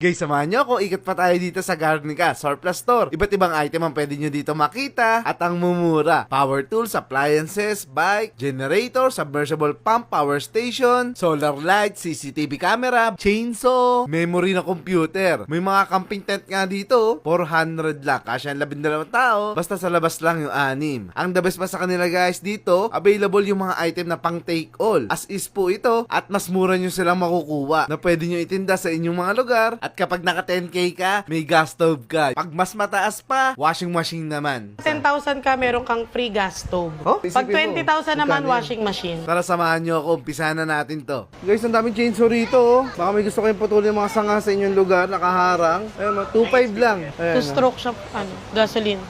Guys, samahan nyo ako, ikot pa tayo dito sa Garnica Surplus Store. Iba't ibang item ang pwede nyo dito makita at ang mumura. Power tools, appliances, bike, generator, submersible pump, power station, solar light, CCTV camera, chainsaw, memory na computer. May mga camping tent nga dito, 400 lang. Kasya ang 12 tao, basta sa labas lang yung 6. Ang the best pa sa kanila guys dito, available yung mga item na pang take all. As is po ito at mas mura nyo silang makukuha na pwede nyo itinda sa inyong mga lugar. At kapag naka 10k ka, may gas stove ka. Pag mas mataas pa, washing machine naman. 10,000 ka, meron kang free gas stove. Oh, Pag isipin mo, 20,000 naman, magkano yan? washing machine. Tara, samahan nyo ako. Umpisa na natin to. Guys, ang daming chainsaw rito. Oh. Baka may gusto kayong putulin yung mga sanga sa inyong lugar, nakaharang. Ayun, 2.5 lang. Ayan, 2-stroke siya, gasoline.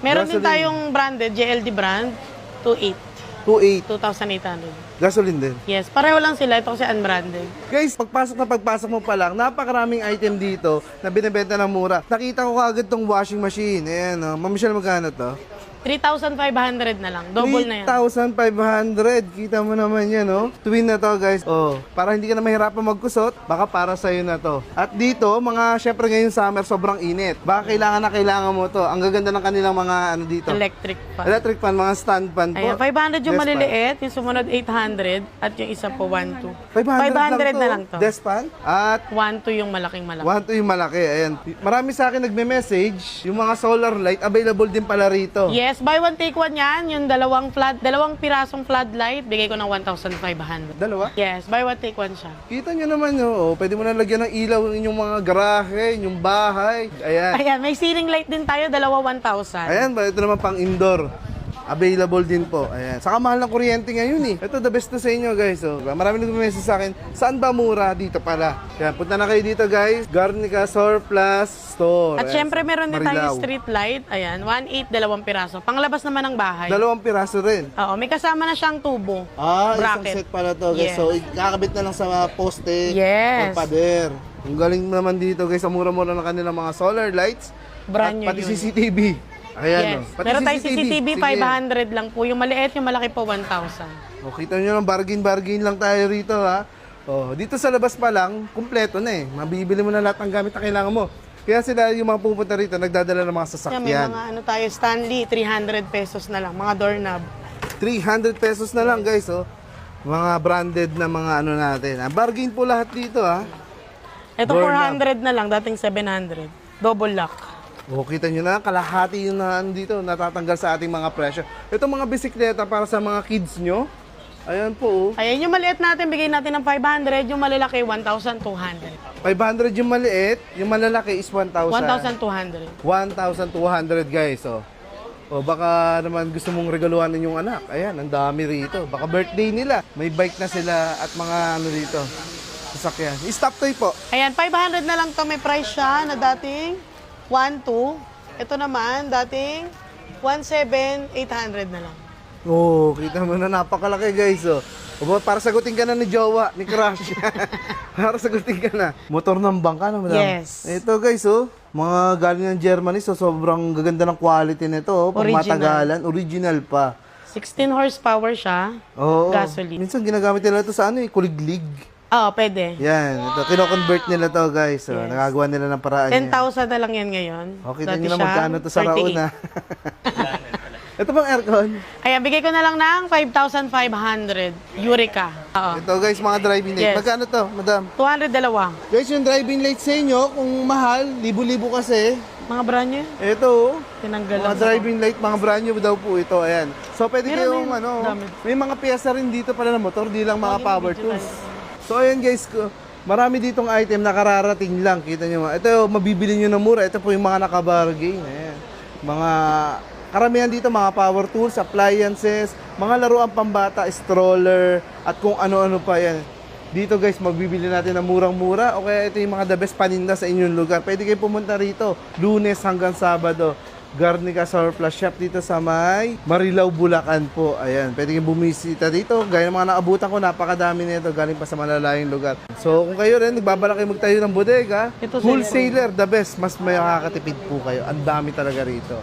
Meron din Gasoline. tayong branded, JLD brand, 2.8. 2,800. Gasoline din. Yes, pareho lang sila. Ito kasi unbranded. Guys, pagpasok mo pa lang, napakaraming item dito na binibenta ng mura. Nakita ko kagad tong washing machine. Ayan, oh. Ma'am Michelle, magkano to? 3,500 na lang. Double na yan. 3,500. Kita mo naman yan, no? Twin na to, guys. Oh, para hindi ka na mahirapan magkusot, baka para sa'yo na to. At dito, syempre ngayong summer, sobrang init. Baka kailangan mo to. Ang gaganda ng kanilang mga, dito. Electric fan. Electric fan, mga stand fan po. Ayan, 500 yung Desk maliliit, yung sumunod 800, at yung isa po 1,200. 500 na lang to. Desk fan. At 1,200 yung malaking malaki. 1 yung malaki. Ayan. Marami sa akin nagme-message, yung mga solar light, available din pala rito. Yes, buy one take one yan. Yung dalawang pirasong floodlight, bigay ko ng 1,500. Dalawa? Yes, buy one take one siya. Kita nyo naman, oh. Pwede mo na lagyan ng ilaw ng inyong mga garahe, inyong bahay. Ayan. Ayan, may ceiling light din tayo, dalawa 1,000. Ayan ba? Ito naman pang indoor. Available din po. Ayan. Saka mahal ng kuryente ngayon eh. Ito the best to sa inyo guys. So, marami nagme-message sa akin. Saan ba mura? Dito pala. Ayan. Punta na kayo dito guys. Garnica Surplus Store. At Ayan, syempre sa meron din tayo Marilao. street light. Ayan, 1,800, dalawang piraso. Panglabas naman ng bahay. 2 piraso rin. Oo, may kasama na siyang tubo. Isang Bracket. set pala to guys. Yes. So, kakabit na lang sa mga poste. Yes. Ang pader. Ang galing naman dito guys. Ang mura-mura na kanilang mga solar lights. Brand At new pati yun. CCTV. Ayan Yes. o. Pati Meron tayong CCTV, Sige. 500 lang po. Yung maliit, yung malaki po, 1,000. O, kita nyo lang, bargain lang tayo rito ha. O, dito sa labas pa lang, kumpleto na eh. Mabibili mo na lahat ng gamit na kailangan mo. Kaya sila yung mga pupunta rito, nagdadala ng mga Yan, may sasakyan. mga tayo, Stanley, 300 pesos na lang. Mga doorknob. 300 pesos na lang guys oh. Mga branded na mga natin. Bargain po lahat dito ha. Ito, Doorknob. 400 na lang, dating 700. Double lock. O, kita nyo na, kalahati yung dito, natatanggal sa ating mga presyo. Ito mga bisikleta para sa mga kids nyo. Ayan po oh. Ayan, yung maliit natin, bigay natin ng 500. Yung malalaki, 1,200. 500 yung maliit, yung malalaki is 1,000. 1,200. 1,200 guys, oh. O baka naman gusto mong regaluhan ng yung anak. Ayan, ang dami rito. Baka birthday nila. May bike na sila at mga dito. Sasakyan. Stop toy po. Ayan, 500 na lang to. May price siya na dating 1,200. Ito naman, dating 1,700, 800 na lang. Oh, kita mo na napakalaki guys, oh. O ba, para sagutin ka na ni Jowa, ni Crush. Para sagutin ka na. Motor ng bangka na, madam. Yes. Ito guys, oh. Mga galing ng Germany, so sobrang gaganda ng quality nito, oh. Pag Original. matagalan, original pa. 16 horsepower siya. Oo. Gasoline. Minsan ginagamit nila ito sa kuliglig. Oo, pwede. Yan, ito, kino-convert nila to guys. So, Yes. nagagawa nila ng paraan yan. 10,000 na lang yan ngayon. Okay, Dati nyo na siya, magkano to sa 38. Rauna. Ito bang aircon? Ayan, bigay ko na lang ng 5,500. Eureka. Oo. Ito guys, mga driving light. Yes. Magkano to, madam? 200 dalawa. Guys, yung driving light sa inyo, kung mahal, libo-libo kasi. Mga brand new. Ito, oh. Tinanggal Mga lang. driving light, mga brand new daw po ito. Ayan. So, pwede Meron kayong, din. Dami. may mga pyesa rin dito pala ng motor, di lang mga Lagi power video tools. live. So, ayan guys, marami ditong item na kararating lang. Kita nyo, ito, mabibili nyo na mura. Ito po yung mga nakabargain. Ayan. Mga, karamihan dito, mga power tools, appliances, mga laruan pambata, stroller, at kung ano-ano pa yan. Dito guys, magbibili natin ng murang-mura o kaya ito yung mga the best paninda sa inyong lugar. Pwede kayo pumunta rito, Lunes hanggang Sabado. Garnica Surplus Shop dito sa may Marilao, Bulacan po. Ayan, pwede kayong bumisita dito. Gaya ng mga naabutan ko, napakadami nito. Galing pa sa malalayong lugar. So, kung kayo rin, nagbabalak kayo magtayo ng bodega, Ito, wholesaler, the best. Mas may makakatipid po kayo. Ang dami talaga rito.